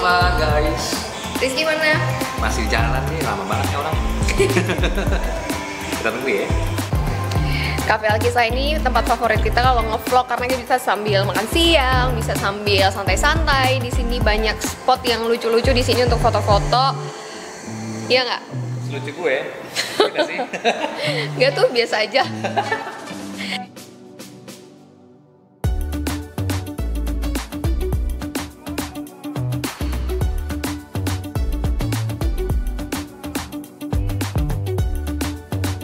Halo guys. Rizky mana? Masih jalan nih, lama banget ya orang. Kita tunggu ya. Cafe Alkisah ini tempat favorit kita kalau nge-vlog karena kita bisa sambil makan siang, bisa sambil santai-santai. Di sini banyak spot yang lucu-lucu di sini untuk foto-foto. Iya nggak? Lucu gue. Kita sih. Nggak tuh, biasa aja.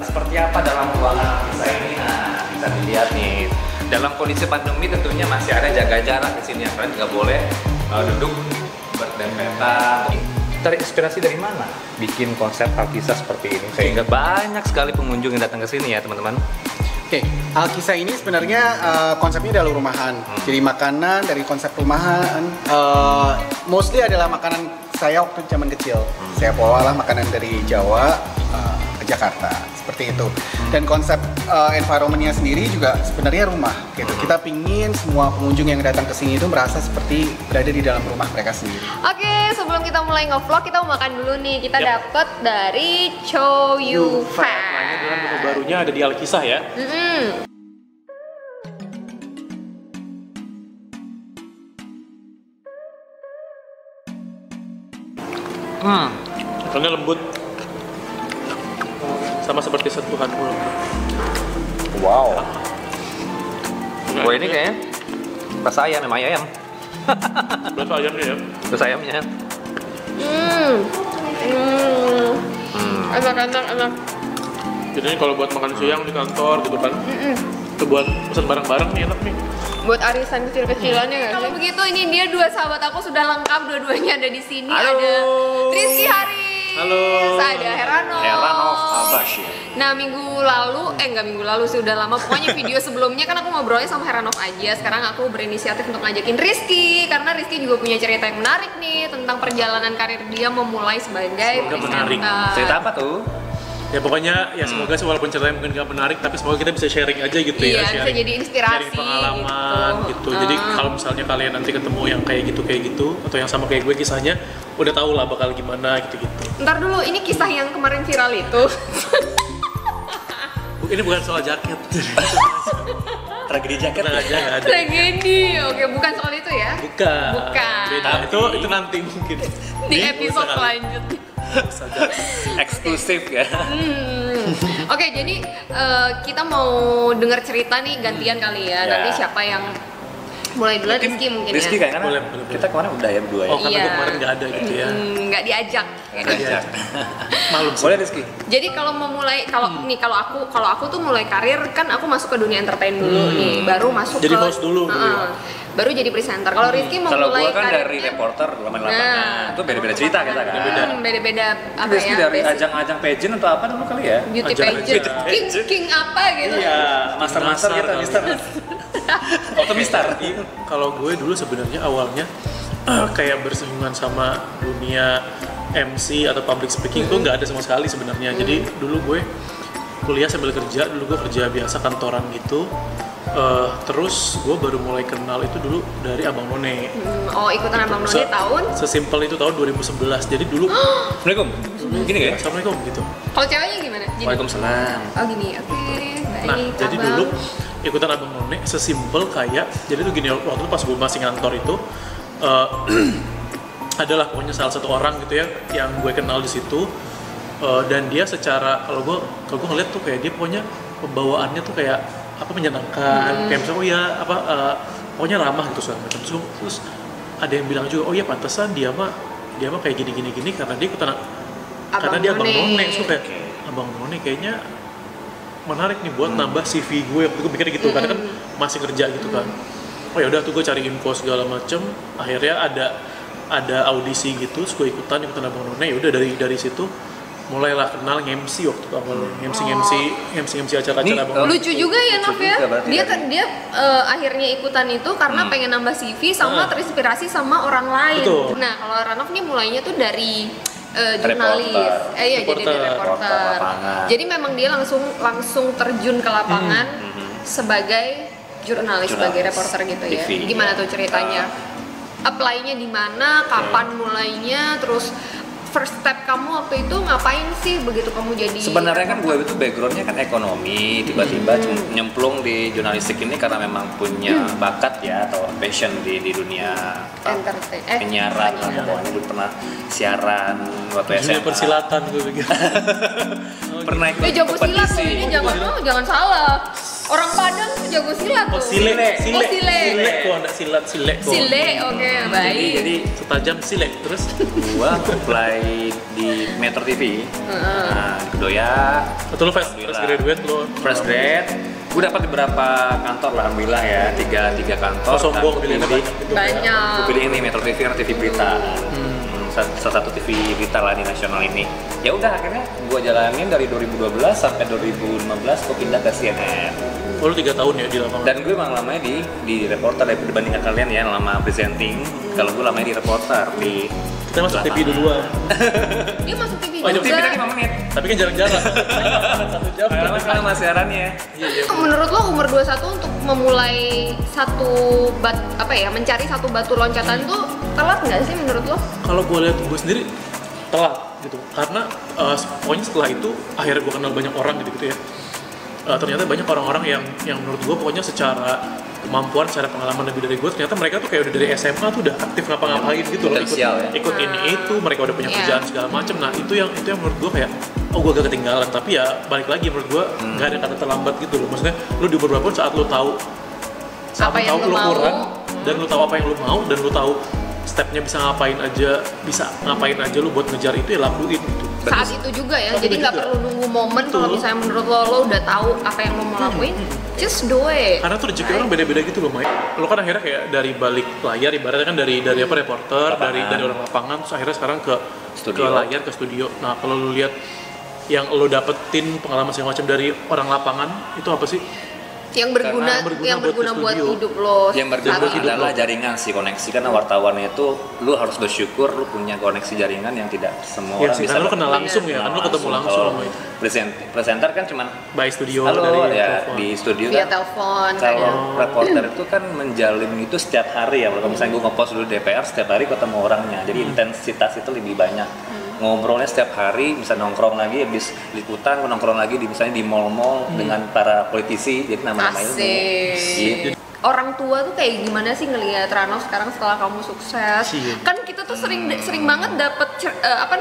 Seperti apa dalam ruangan kita ini? Nah, bisa dilihat nih. Dalam kondisi pandemi tentunya masih ada jaga jarak di sini. Kalian nggak boleh duduk berdempetan. Terinspirasi dari mana bikin konsep Alkisah seperti ini? Sehingga banyak sekali pengunjung yang datang ke sini ya teman-teman. Oke, Alkisah ini sebenarnya konsepnya adalah rumahan. Jadi makanan dari konsep rumahan, mostly adalah makanan saya waktu zaman kecil. Saya bawalah makanan dari Jawa ke Jakarta, seperti itu. Dan konsep environment-nya sendiri juga sebenarnya rumah. Gitu. Kita pingin semua pengunjung yang datang ke sini itu merasa seperti berada di dalam rumah mereka sendiri. Oke, sebelum kita mulai nge-vlog, kita mau makan dulu nih. Kita dapet dari Chow Yu Fat. Namanya adalah menu barunya ada di Alkisah ya. Rasanya lembut, sama seperti sentuhan mulut. Wow. Wah ini kayaknya rasa ayam, memang ayam. Rasa ayamnya ya. Rasa ayamnya. Enak. Jadi ini kalau buat makan siang di kantor gitu kan, itu buat pesan bareng-bareng nih enak nih. Buat arisan kecil-kecilannya nggak sih? Kalau begitu ini dia dua sahabat aku sudah lengkap, dua-duanya ada di sini. Halo. Ada Rizky Haris. Halo. Ada Heranov. Heranov Abbas ya. Nah minggu lalu, nggak minggu lalu sih, udah lama. Pokoknya video sebelumnya kan aku ngobrolnya sama Heranov aja. Sekarang aku berinisiatif untuk ngajakin Rizky, karena Rizky juga punya cerita yang menarik nih tentang perjalanan karir dia memulai sebagai Semoga menarik. presenter. Cerita apa tuh? Ya pokoknya ya semoga sih walaupun ceritanya mungkin gak menarik, tapi semoga kita bisa sharing aja gitu Iya, ya. bisa Sharing, jadi inspirasi sharing pengalaman gitu. Jadi kalau misalnya kalian nanti ketemu yang kayak gitu atau yang sama kayak gue kisahnya, udah tau lah bakal gimana gitu-gitu. Ntar dulu, ini kisah yang kemarin viral itu. Ini bukan soal jaket. Tragedi jaket Tenang aja, nggak ada. Tragedi, oke, bukan soal itu ya? Bukan. Bukan. Beda. Itu nanti mungkin. Di episode selanjutnya. eksklusif ya. Oke, jadi kita mau dengar cerita nih gantian kali ya. Ya. Nanti siapa yang mulai dulu? Rizky mungkin Rizky ya. kayaknya Boleh. kita kemarin udah ya berdua ya. Oh karena Iya. gue kemarin nggak ada gitu ya. Nggak diajak. Diajak. Malum sih. Boleh Rizky. Jadi kalau mau mulai, kalau aku tuh mulai karir kan aku masuk ke dunia entertain dulu nih, baru masuk Jadi ke host dulu gitu ya? baru jadi presenter. Kalau Rizky mau Kalau mulai gua kan dari karirnya- reporter lapangan Nah. itu beda-beda cerita kita kan. beda-beda apa Rizky ya? dari basic ajang-ajang pageant atau apa dulu kali ya? beauty Ajang- pageant, pageant. king apa gitu. Iya, master gitu, kali. mister. Auto mister. Kalau gue dulu sebenarnya awalnya kayak bersinggungan sama dunia MC atau public speaking tuh nggak ada sama sekali sebenarnya. Jadi dulu gue kuliah sambil kerja, dulu gue kerja biasa kantoran gitu. Terus gue baru mulai kenal itu dulu dari Abang None. Oh, ikutan Abang None tahun. Sesimpel itu tahun 2011. Jadi dulu Assalamualaikum. Gini ya? Assalamualaikum gitu. Kalau ceweknya gimana? Gini. Waalaikumsalam. Oh gini, oke, baik. Nah, jadi Abang. dulu ikutan Abang None sesimpel kayak, jadi tuh gini, waktu itu pas gue masih ngantor itu adalah pokoknya salah satu orang gitu ya yang gue kenal di situ, dan dia secara kalau gue ngeliat tuh kayak dia pokoknya pembawaannya tuh kayak apa menyenangkan, kayak misalnya oh ya apa pokoknya ramah gitu segala macam. Terus ada yang bilang juga oh ya pantesan dia mah kayak gini karena dia ikutan karena dia Abang None. So kayak Abang None kayaknya menarik nih buat nambah CV gue. Waktu gue mikirnya gitu, karena kan masih kerja gitu kan. Oh ya udah tuh gue cari info segala macem. Akhirnya ada audisi gitu, terus gue ikutan Abang None. Ya udah dari situ mulailah kenal MC waktu itu awalnya. MC acara-acara Abang None. Lucu juga ya Nov ya. juga berarti Dia dari- dia akhirnya ikutan itu karena pengen nambah CV sama terinspirasi sama orang lain. Betul. Nah, kalau Ranov nih mulainya tuh dari jurnalis. Iya, jadi dari Reporter reporter. lapangan. Jadi memang dia langsung terjun ke lapangan sebagai jurnalis, sebagai reporter gitu ya. TV, Gimana ya. tuh ceritanya? apply-nya di mana, kapan mulainya, terus first step kamu waktu itu ngapain sih begitu kamu jadi? Sebenarnya kan gue itu backgroundnya kan ekonomi, tiba-tiba nyemplung di jurnalistik ini karena memang punya bakat ya atau passion di dunia penyiaran lah. Pokoknya gue pernah siaran waktu SMA. Persilatan gue pikir. Pernah ikut jago silat tuh kompetisi. ini, jangan salah. Orang Padang tuh jago silat tuh. Sile kok enggak silat kok. Sile, oke, baik. Jadi Setajam sile terus. gua apply di Metro TV. Nah, di Kedoya. Betul fresh graduate lo. Fresh grade. Gue dapat beberapa kantor lah, alhamdulillah ya, tiga kantor. Oh, sombong Gua pilihnya pilih- banyak gitu. Banyak. Gue pilih ini Metro TV karena TV berita. Salah satu TV berita lah di nasional ini. Ya udah akhirnya gue jalanin dari 2012 sampai 2015 gue pindah ke CNN. Oh, lu 3 tahun ya di lapangan. Dan gue emang lamanya di reporter dibandingkan kalian ya, lama presenting. Kalau gue lamanya di reporter di Kita masuk TV duluan. Dia masuk TV Oh, juga. TV tadi 5 menit. Tapi kan jarang-jarang. 1 jam. Lama sekarang masih siarannya. Iya. Menurut lo umur 21 untuk memulai mencari satu batu loncatan tuh telat nggak sih menurut lo? Kalau gue lihat gue sendiri telat gitu. Karena pokoknya setelah itu akhirnya gue kenal banyak orang gitu ya. Ternyata banyak orang-orang yang menurut gue pokoknya secara kemampuan, secara pengalaman lebih dari gue, ternyata mereka tuh kayak udah dari SMA tuh udah aktif ngapa-ngapain gitu loh, Potensial ya. ikut ini itu, mereka udah punya Iya. kerjaan segala macem. Nah itu yang menurut gue kayak gue agak ketinggalan, tapi ya balik lagi menurut gue nggak ada kata terlambat gitu loh. Maksudnya lu di umur berapa saat lu tahu Apa yang lu mau. kurang dan lu tahu apa yang lu mau dan lu tahu stepnya bisa ngapain aja lu buat ngejar itu ya lakuin gitu. Saat itu juga ya, Saat jadi itu nggak juga. perlu nunggu momen kalau Betul. misalnya menurut lo udah tahu apa yang lo mau lakuin, just do it. Karena tuh rezeki orang beda-beda gitu loh, Mai. Lo kan akhirnya kayak dari balik layar, ibaratnya kan dari apa reporter, dari orang lapangan, terus akhirnya sekarang ke layar, ke studio. Nah kalau lo lihat yang lo dapetin pengalaman segala macam dari orang lapangan itu apa sih? Yang berguna buat buat studio. hidup lo. Yang saat berguna ini. adalah jaringan sih, koneksi. Karena wartawannya itu lu harus bersyukur lu punya koneksi jaringan yang tidak semua Iya orang sih, bisa karena lo kenal dapat. langsung ya, kan lo ketemu langsung Kalau sama itu. presenter kan cuman By studio halo dari ya telepon. di studio Via kan. telepon. Kalau reporter itu kan menjalin itu setiap hari ya. Kalau misalnya gue ngepost dulu DPR setiap hari ketemu orangnya, jadi intensitas itu lebih banyak. Ngobrolnya setiap hari, bisa nongkrong lagi habis liputan, nongkrong lagi misalnya di mall-mall dengan para politisi, jadi nama-nama ilmu. Asik. Gitu. Orang tua tuh kayak gimana sih ngelihat Rano sekarang setelah kamu sukses? Iya. Kan kita tuh sering banget dapet Dapat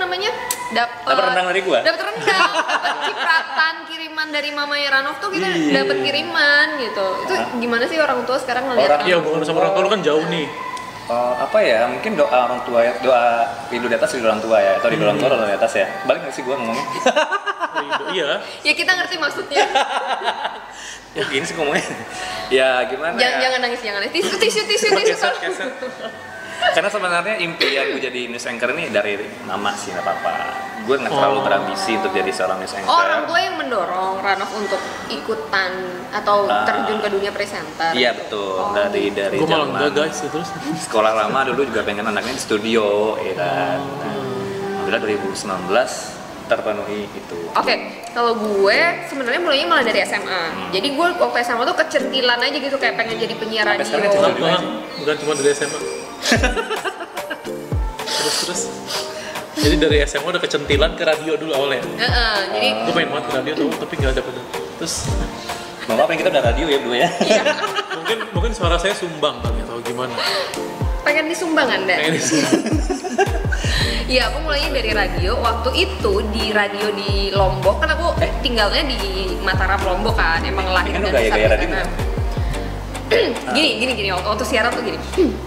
rendang dari gua? Dapet rendang, dapet cipratan, kiriman dari mamanya Rano tuh kita Iya. dapet kiriman gitu. Itu gimana sih orang tua sekarang ngelihat Iya hubungan sama orang tua lo kan jauh nih. Apa ya, mungkin doa orang tua, doa ridho di atas ridho orang tua ya, atau ridho orang tua ridho di atas ya. Balik nggak sih gue ngomongnya? Iya. Ya kita ngerti maksudnya. Ya gini sih ngomongnya. Ya gimana ya? Jangan nangis. Tisu. Keset. Karena sebenarnya impian gue jadi news anchor ini dari mama sih, nggak apa-apa. Gue nggak terlalu berambisi untuk jadi seorang news anchor. Oh, orang tua yang mendorong Ranov untuk ikutan atau terjun ke dunia presenter. Iya betul, dari Gue malah zaman enggak guys terus. sekolah lama dulu juga pengen anaknya di studio, ya kan. Alhamdulillah 2019 terpenuhi itu. Oke, kalau gue sebenarnya mulainya malah dari SMA. Jadi gue waktu SMA tuh kecentilan aja gitu kayak pengen jadi penyiar Sampai sekarang radio. kecentilan. Bukan cuma dari SMA. terus. Jadi dari SMA udah kecentilan ke radio dulu awalnya. Jadi Gue pengen banget ke radio tuh, tapi nggak dapet. Terus Mama pengen kita udah radio ya berdua ya. mungkin suara saya sumbang kali atau gimana? pengen disumbang Anda. Iya, aku mulainya dari radio. Waktu itu di radio di Lombok, kan aku tinggalnya di Mataram Lombok kan, emang lahir Kan dan lu gaya-gaya besar di radio. sana. Gini, waktu siaran tuh gini.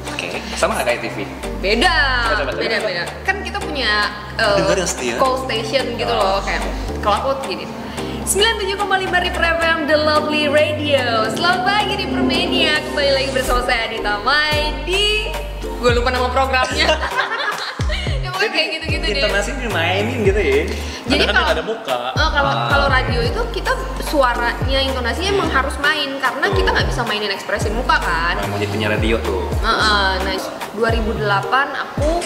Oke, sama nggak kayak TV? Beda. Coba. Kan kita punya Dengerin setia. call station gitu loh, kayak kalau aku tuh gini. 97,5 Reaper FM The Lovely Radio. Selamat pagi di Permania. Kembali lagi bersama saya Adita Mai di gue lupa nama programnya. Ya pokoknya kayak gitu-gitu deh. Intonasi dimainin gitu ya. Jadi Kadang-kadang ada muka. kalau radio itu kita suaranya, intonasinya emang harus main karena kita nggak bisa mainin ekspresi muka kan. Mau jadi penyiar radio tuh. Nah, 2008 aku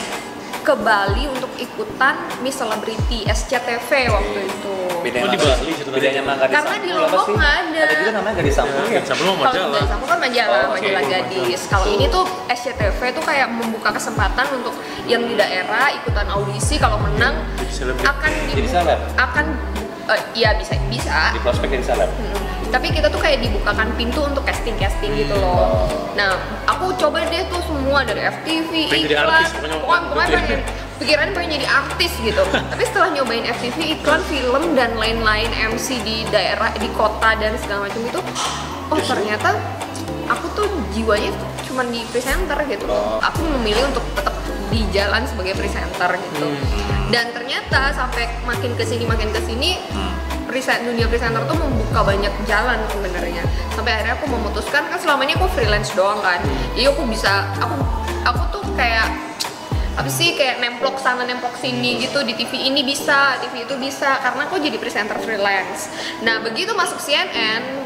ke Bali untuk ikutan Miss Celebrity SCTV waktu itu. bedanya Oh, di Bali ceritanya. bedanya sama gadis Karena di sampul apa Lombok sih? nggak ada. Ada juga namanya gadis sampul ya. Sama lo Kalau majalah. Gadis Sampul kan majalah, Oh, oke. majalah gadis. Kalau ini tuh SCTV tuh kayak membuka kesempatan untuk yang di daerah ikutan audisi, kalau menang Jadi selebgram. akan Jadi seleb? akan iya bisa. Di prospek jadi seleb. Tapi kita tuh kayak dibukakan pintu untuk casting gitu loh. Nah, aku coba deh tuh semua dari FTV, Pengen jadi iklan, artis, pokoknya pokoknya pengen pikirannya pengen jadi artis gitu. Tapi setelah nyobain FTV, iklan, film dan lain-lain, MC di daerah, di kota dan segala macam itu, oh ternyata aku tuh jiwanya tuh cuma di presenter gitu. Aku memilih untuk tetap di jalan sebagai presenter gitu. Dan ternyata sampai makin kesini dunia presenter tuh membuka banyak jalan sebenarnya. Sampai akhirnya aku memutuskan, kan selama ini aku freelance doang kan. Jadi aku tuh kayak apa sih, kayak nemplok sana nemplok sini gitu, di TV ini bisa, TV itu bisa, karena aku jadi presenter freelance. Nah begitu masuk CNN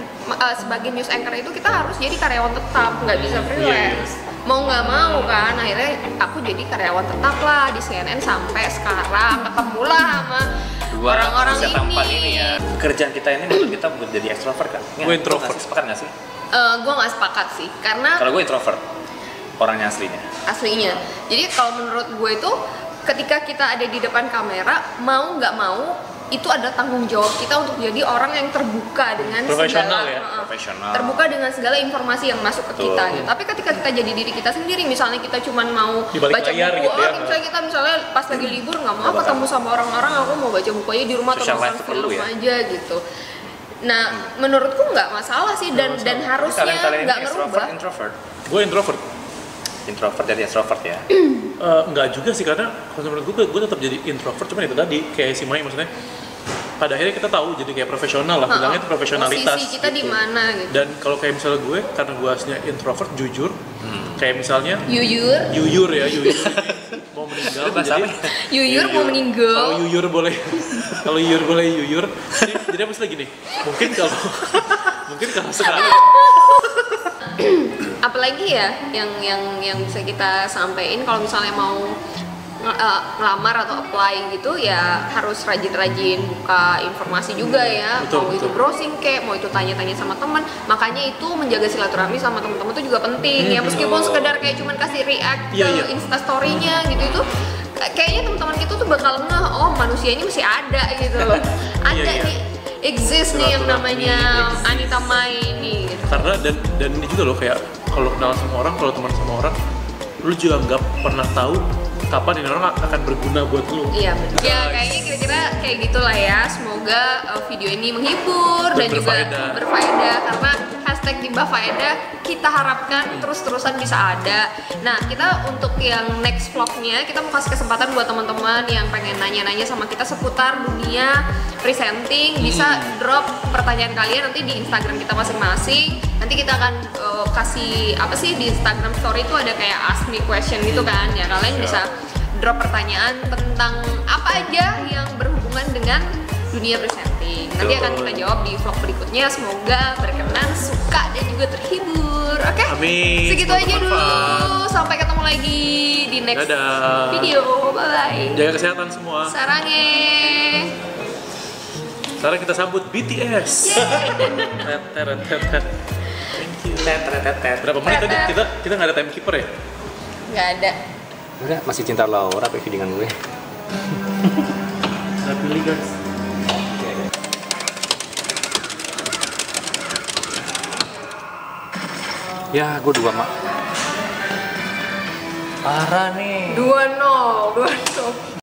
sebagai news anchor itu kita harus jadi karyawan tetap, nggak bisa freelance. Mau nggak mau kan, akhirnya aku jadi karyawan tetap lah di CNN sampai sekarang, ketemulah sama orang-orang ini. Ya. Kerjaan kita ini menurut kita buat jadi ekstrovert kan? Gue introvert. Sepakat nggak sih? Gue nggak sepakat sih, karena Kalau gue introvert, orangnya aslinya. aslinya. Jadi kalau menurut gue itu ketika kita ada di depan kamera, mau nggak mau itu ada tanggung jawab kita untuk jadi orang yang terbuka dengan Profesional segala, ya? Profesional. terbuka dengan segala informasi yang masuk ke kita gitu. Tapi ketika kita jadi diri kita sendiri, misalnya kita cuma mau Di balik baca layar buku, gitu ya? misalnya pas lagi libur nggak mau ketemu sama orang-orang, aku mau baca buku aja di rumah atau Social nonton life perlu film ya? aja gitu. Nah, menurutku nggak masalah sih, dan harusnya Kalian nggak ini merubah. introvert. Gue introvert. Introvert jadi extrovert ya. Enggak juga sih, karena kalau menurut gue tetap jadi introvert, cuman itu tadi kayak si Mai maksudnya pada akhirnya kita tahu jadi kayak profesional lah, bilangnya itu profesionalitas Posisi kita di mana gitu. dan kalau kayak misalnya gue, karena gue aslinya introvert, jujur, kayak misalnya Yuyur yuyur mau meninggal, Itu bahasa jadi apa ya? Yuyur mau meninggal. kalau yuyur boleh kalau yuyur boleh yuyur, jadi apa sih gini, mungkin kalau sekali Apalagi ya yang bisa kita sampaikan kalau misalnya mau ngelamar atau apply gitu, ya harus rajin-rajin buka informasi juga ya. Betul, Mau itu betul. browsing kek, mau itu tanya-tanya sama teman. Makanya itu menjaga silaturahmi sama teman-teman itu juga penting ya, meskipun sekedar kayak cuman kasih react Iya, ke iya. instastory-nya gitu, itu kayaknya teman-teman kita tuh bakal ngeh, oh manusia ini masih ada gitu loh. Ada Iya, iya. nih, exist nih yang Silaturahmi, namanya exist. Anita Mai ini gitu. karena dan ini juga loh, kayak kalau kenal sama orang, kalau teman sama orang, lu juga nggak pernah tahu kapan ini orang akan berguna buat lu. Iya benar. Ya kayaknya kira-kira kayak gitulah ya. Semoga video ini menghibur dan juga berfaedah, karena hashtag Gimbah Faedah kita harapkan terus-terusan bisa ada. Nah, kita untuk yang next vlognya kita mau kasih kesempatan buat teman-teman yang pengen nanya-nanya sama kita seputar dunia presenting, bisa drop pertanyaan kalian nanti di Instagram kita masing-masing. Nanti kita akan kasih apa sih di Instagram story itu ada kayak ask me question gitu kan. Ya kalian bisa drop pertanyaan tentang apa aja yang berhubungan dengan dunia presenting. Nanti akan kita jawab di vlog berikutnya. Semoga berkenan, suka dan juga terhibur. Oke? Amin. Segitu Semoga aja dulu. bermanfaat. Sampai ketemu lagi di next Dadah. video. Bye bye. Jaga kesehatan semua. Sarange. Sekarang kita sambut BTS. Thank you. Berapa menit tadi? Kita nggak ada timekeeper ya? Nggak ada. Udah, masih cinta Laura pakai dengan gue. Saya pilih guys. Ya, gue 2 mak. Parah nih. 2-0.